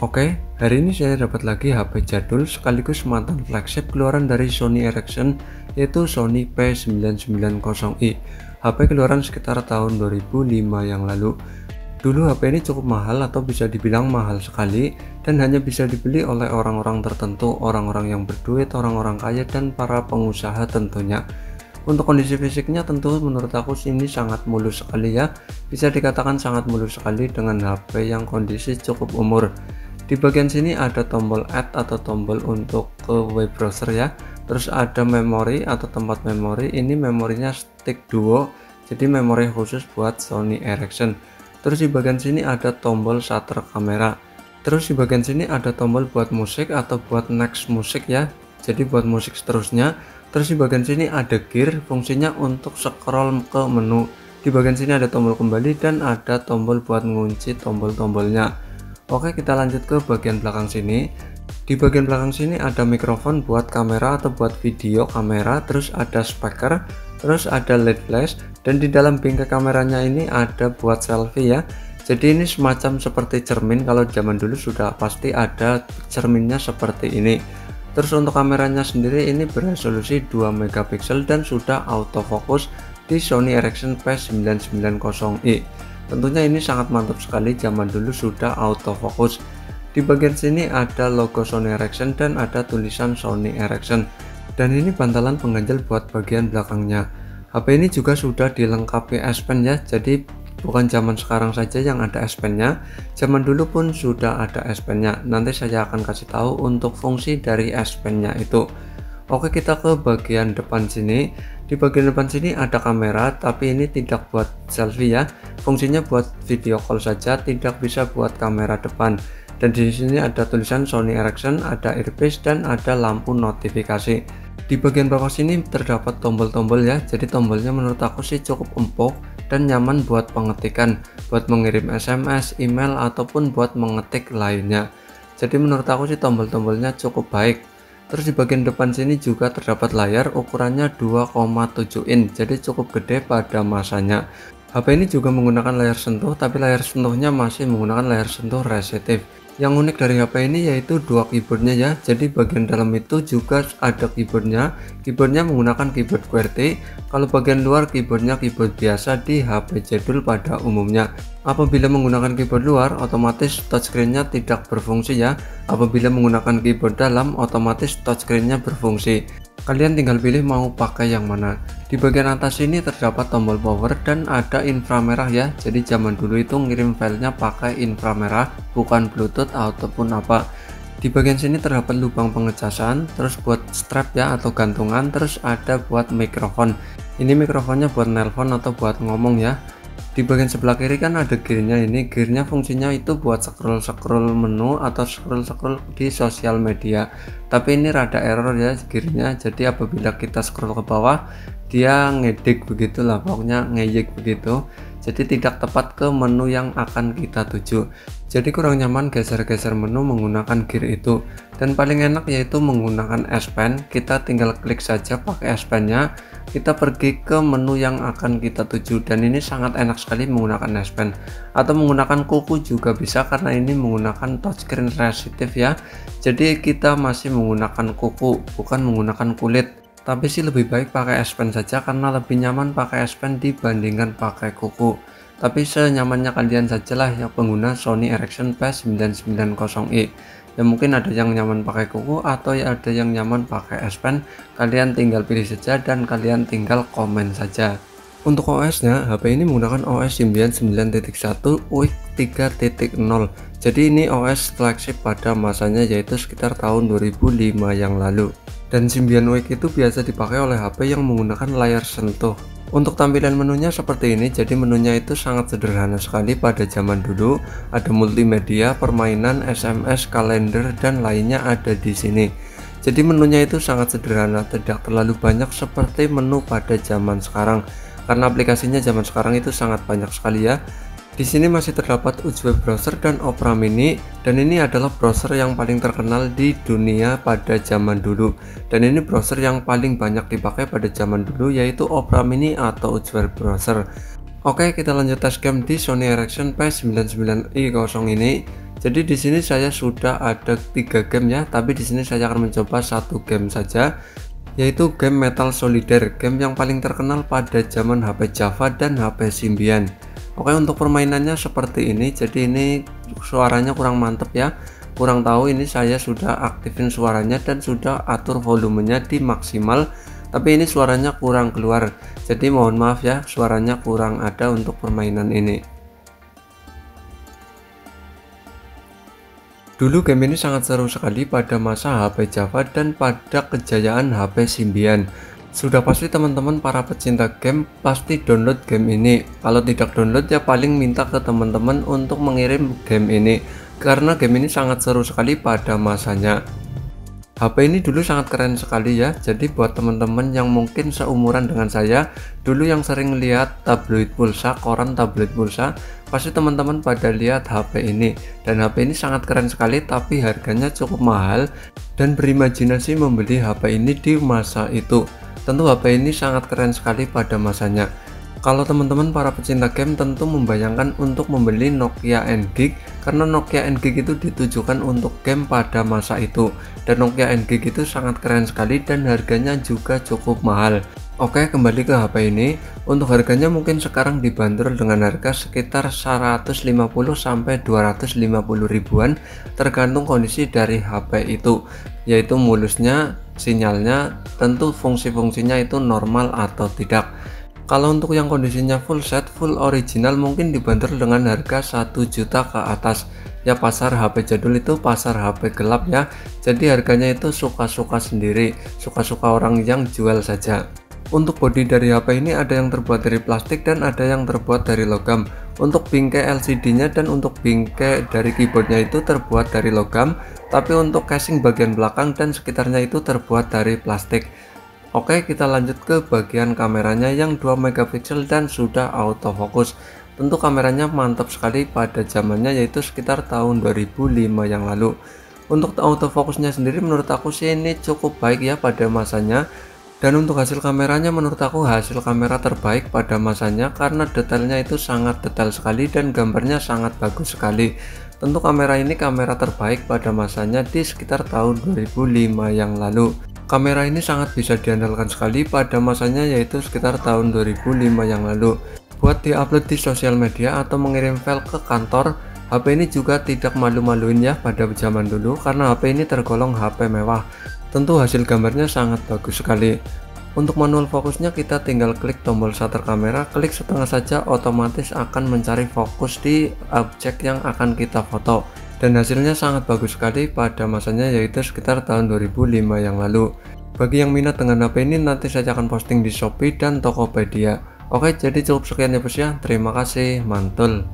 Oke, hari ini saya dapat lagi HP jadul sekaligus mantan flagship keluaran dari Sony Ericsson, yaitu Sony P990i. HP keluaran sekitar tahun 2005 yang lalu. Dulu HP ini cukup mahal atau bisa dibilang mahal sekali, dan hanya bisa dibeli oleh orang-orang tertentu, orang-orang yang berduit, orang-orang kaya, dan para pengusaha tentunya. Untuk kondisi fisiknya tentu menurut aku ini sangat mulus sekali ya, bisa dikatakan sangat mulus sekali dengan HP yang kondisi cukup umur. Di bagian sini ada tombol add atau tombol untuk ke web browser ya, terus ada memori atau tempat memori, ini memorinya stick duo, jadi memori khusus buat Sony Ericsson. Terus di bagian sini ada tombol shutter kamera, terus di bagian sini ada tombol buat musik atau buat next musik ya, jadi buat musik seterusnya. Terus di bagian sini ada gear, fungsinya untuk scroll ke menu. Di bagian sini ada tombol kembali dan ada tombol buat mengunci tombol-tombolnya. Oke, kita lanjut ke bagian belakang sini. Di bagian belakang sini ada mikrofon buat kamera atau buat video kamera, terus ada speaker, terus ada LED flash, dan di dalam bingkai kameranya ini ada buat selfie ya. Jadi ini semacam seperti cermin, kalau zaman dulu sudah pasti ada cerminnya seperti ini. Terus untuk kameranya sendiri ini beresolusi 2 megapiksel dan sudah autofocus di Sony Ericsson P990i. Tentunya ini sangat mantap sekali, zaman dulu sudah autofocus. Di bagian sini ada logo Sony Ericsson dan ada tulisan Sony Ericsson. Dan ini bantalan pengganjal buat bagian belakangnya. HP ini juga sudah dilengkapi S Pen ya, jadi bukan zaman sekarang saja yang ada S Pen-nya, zaman dulu pun sudah ada S Pen-nya. Nanti saya akan kasih tahu untuk fungsi dari S Pen-nya itu. Oke, kita ke bagian depan sini. Di bagian depan sini ada kamera, tapi ini tidak buat selfie ya. Fungsinya buat video call saja, tidak bisa buat kamera depan. Dan di sini ada tulisan Sony Ericsson, ada earpiece dan ada lampu notifikasi. Di bagian bawah sini terdapat tombol-tombol ya. Jadi tombolnya menurut aku sih cukup empuk dan nyaman buat pengetikan, buat mengirim SMS, email, ataupun buat mengetik lainnya. Jadi menurut aku sih tombol-tombolnya cukup baik. Terus di bagian depan sini juga terdapat layar, ukurannya 2,7 in, jadi cukup gede pada masanya. HP ini juga menggunakan layar sentuh, tapi layar sentuhnya masih menggunakan layar sentuh resistif. Yang unik dari HP ini yaitu dua keyboardnya ya, jadi bagian dalam itu juga ada keyboardnya. Keyboardnya menggunakan keyboard QWERTY, kalau bagian luar keyboardnya keyboard biasa di HP jadul pada umumnya. Apabila menggunakan keyboard luar, otomatis touchscreen-nya tidak berfungsi ya. Apabila menggunakan keyboard dalam, otomatis touchscreen-nya berfungsi. Kalian tinggal pilih mau pakai yang mana. Di bagian atas ini terdapat tombol power dan ada inframerah ya. Jadi zaman dulu itu ngirim filenya pakai inframerah, bukan bluetooth ataupun apa. Di bagian sini terdapat lubang pengecasan, terus buat strap ya atau gantungan, terus ada buat mikrofon. Ini mikrofonnya buat nelpon atau buat ngomong ya. Di bagian sebelah kiri kan ada gearnya, ini gearnya fungsinya itu buat scroll menu atau scroll di sosial media. Tapi ini rada error ya gearnya, jadi apabila kita scroll ke bawah dia ngedek begitulah, pokoknya ngeyek begitu, jadi tidak tepat ke menu yang akan kita tuju. Jadi kurang nyaman geser-geser menu menggunakan gear itu. Dan paling enak yaitu menggunakan S Pen, kita tinggal klik saja pakai S Pen-nya, kita pergi ke menu yang akan kita tuju. Dan ini sangat enak sekali menggunakan S Pen, atau menggunakan kuku juga bisa karena ini menggunakan touchscreen resistif ya. Jadi kita masih menggunakan kuku, bukan menggunakan kulit. Tapi sih lebih baik pakai S Pen saja karena lebih nyaman pakai S Pen dibandingkan pakai kuku. Tapi senyamannya kalian sajalah yang pengguna Sony Ericsson P990i. Ya mungkin ada yang nyaman pakai kuku atau ada yang nyaman pakai S Pen. Kalian tinggal pilih saja dan kalian tinggal komen saja. Untuk OS-nya, HP ini menggunakan OS Symbian 9.1 UIK 3.0. Jadi ini OS flagship pada masanya, yaitu sekitar tahun 2005 yang lalu. Dan Symbian UIK itu biasa dipakai oleh HP yang menggunakan layar sentuh. Untuk tampilan menunya seperti ini, jadi menunya itu sangat sederhana sekali pada zaman dulu. Ada multimedia, permainan, SMS, kalender, dan lainnya ada di sini. Jadi menunya itu sangat sederhana, tidak terlalu banyak seperti menu pada zaman sekarang. Karena aplikasinya zaman sekarang itu sangat banyak sekali ya. Di sini masih terdapat UJ web browser dan Opera Mini, dan ini adalah browser yang paling terkenal di dunia pada zaman dulu. Dan ini browser yang paling banyak dipakai pada zaman dulu yaitu Opera Mini atau UJ web browser. Oke, kita lanjut tes game di Sony Ericsson P99i0 ini. Jadi di sini saya sudah ada 3 game ya, tapi di sini saya akan mencoba 1 game saja, yaitu game Metal Soldier, game yang paling terkenal pada zaman HP Java dan HP Symbian. Oke, untuk permainannya seperti ini. Jadi ini suaranya kurang mantep ya, kurang tahu ini saya sudah aktifin suaranya dan sudah atur volumenya di maksimal, tapi ini suaranya kurang keluar. Jadi mohon maaf ya, suaranya kurang ada untuk permainan ini. Dulu game ini sangat seru sekali pada masa HP Java dan pada kejayaan HP Symbian. Sudah pasti teman-teman para pecinta game pasti download game ini. Kalau tidak download ya paling minta ke teman-teman untuk mengirim game ini, karena game ini sangat seru sekali pada masanya. HP ini dulu sangat keren sekali ya. Jadi buat teman-teman yang mungkin seumuran dengan saya, dulu yang sering lihat tabloid pulsa, koran tabloid pulsa, pasti teman-teman pada lihat HP ini. Dan HP ini sangat keren sekali, tapi harganya cukup mahal, dan berimajinasi membeli HP ini di masa itu. Tentu HP ini sangat keren sekali pada masanya. Kalau teman-teman para pecinta game tentu membayangkan untuk membeli Nokia N-Gig, karena Nokia N-Gig itu ditujukan untuk game pada masa itu, dan Nokia N-Gig itu sangat keren sekali dan harganya juga cukup mahal. Oke, kembali ke HP ini. Untuk harganya mungkin sekarang dibanderol dengan harga sekitar 150 sampai 250 ribuan, tergantung kondisi dari HP itu, yaitu mulusnya, sinyalnya, tentu fungsi-fungsinya itu normal atau tidak. Kalau untuk yang kondisinya full set, full original, mungkin dibanderol dengan harga 1 juta ke atas. Ya, pasar HP jadul itu pasar HP gelap ya. Jadi harganya itu suka-suka sendiri, suka-suka orang yang jual saja. Untuk bodi dari HP ini ada yang terbuat dari plastik dan ada yang terbuat dari logam. Untuk bingkai LCD-nya dan untuk bingkai dari keyboardnya itu terbuat dari logam, tapi untuk casing bagian belakang dan sekitarnya itu terbuat dari plastik. Oke, kita lanjut ke bagian kameranya yang 2 megapiksel dan sudah autofocus. Tentu kameranya mantap sekali pada zamannya, yaitu sekitar tahun 2005 yang lalu. Untuk autofokusnya sendiri menurut aku sih ini cukup baik ya pada masanya. Dan untuk hasil kameranya menurut aku hasil kamera terbaik pada masanya, karena detailnya itu sangat detail sekali dan gambarnya sangat bagus sekali. Tentu kamera ini kamera terbaik pada masanya di sekitar tahun 2005 yang lalu. Kamera ini sangat bisa diandalkan sekali pada masanya, yaitu sekitar tahun 2005 yang lalu. Buat diupload di sosial media atau mengirim file ke kantor, HP ini juga tidak malu-maluin ya pada zaman dulu, karena HP ini tergolong HP mewah. Tentu hasil gambarnya sangat bagus sekali. Untuk manual fokusnya kita tinggal klik tombol shutter kamera, klik setengah saja, otomatis akan mencari fokus di objek yang akan kita foto. Dan hasilnya sangat bagus sekali pada masanya, yaitu sekitar tahun 2005 yang lalu. Bagi yang minat dengan HP ini, nanti saya akan posting di Shopee dan Tokopedia. Oke, jadi cukup sekian ya bos ya. Terima kasih, mantul.